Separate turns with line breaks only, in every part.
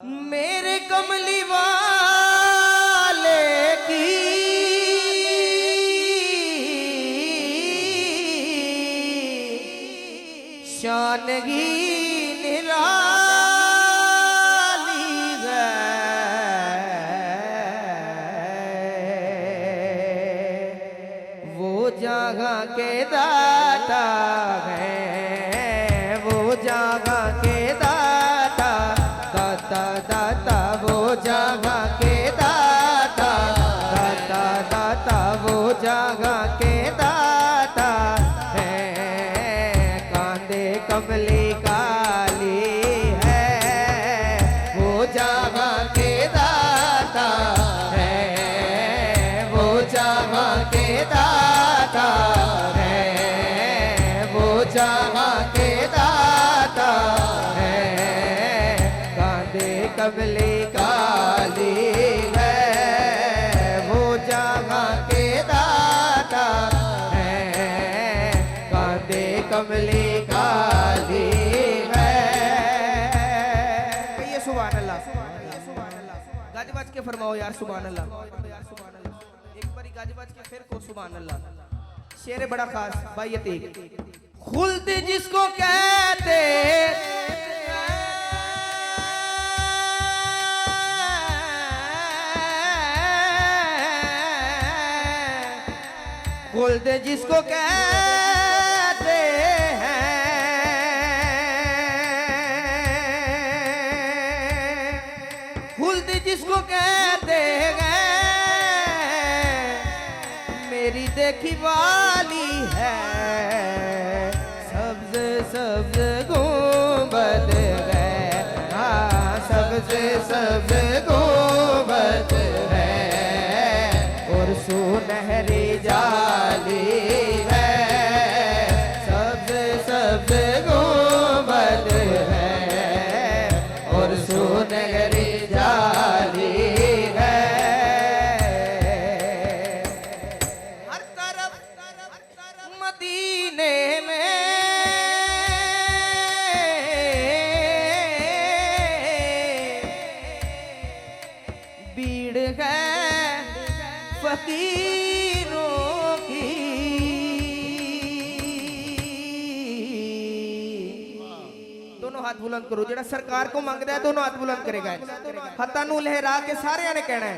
मेरे कमली वाले की शान ही निराली है। वो जगह के दाता है, वो जगह के दाता दाता दाता, वो जगह के दाता दाता दाता, वो जगह के दाता है। कांधे कमली काली है, वो जगह के दाता है, वो जगह के दाता है, वो जगह के दाता है। कमली काली है, वो जगह के दाता है। कांधे कमली काली है। कहिए सुभान अल्लाह। गाज बाज के फरमाओ यार सुभान अल्लाह। एक बारी गाज बाज के फिर को सुभान अल्लाह। शेर बड़ा खास भाई अतीक। खुल्द जिसको कहते खुल्द जिसको कहते हैं, खुल्द जिसको कहते हैं, मेरी देखी वाली है। सब्ज सब्ज गुंबद है, हाँ सब्ज सब्ज गुंबद है, और सुनहरी जाली है। सब्ज सब्ज गुंबद है, और सुनहरी जाली है। हर तरफ मदीने में भीड़ है फकीरों की। दोनों हाथ बुलंद करो, जेड़ा सरकार को मांगदा है दोनों हाथ बुलंद करेगा। हत्था नू लहरा के सारे ने कहना है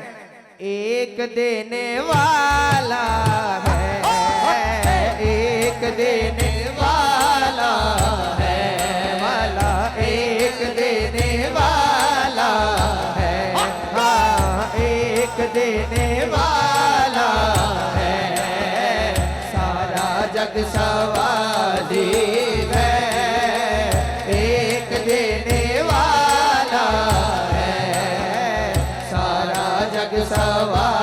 एक देने वाला है, एक देने वाला है, वाला एक देने वाला है, हाँ एक देने वाला है। सारा जग सवाली है, एक देने वाला है, सारा जग सवाली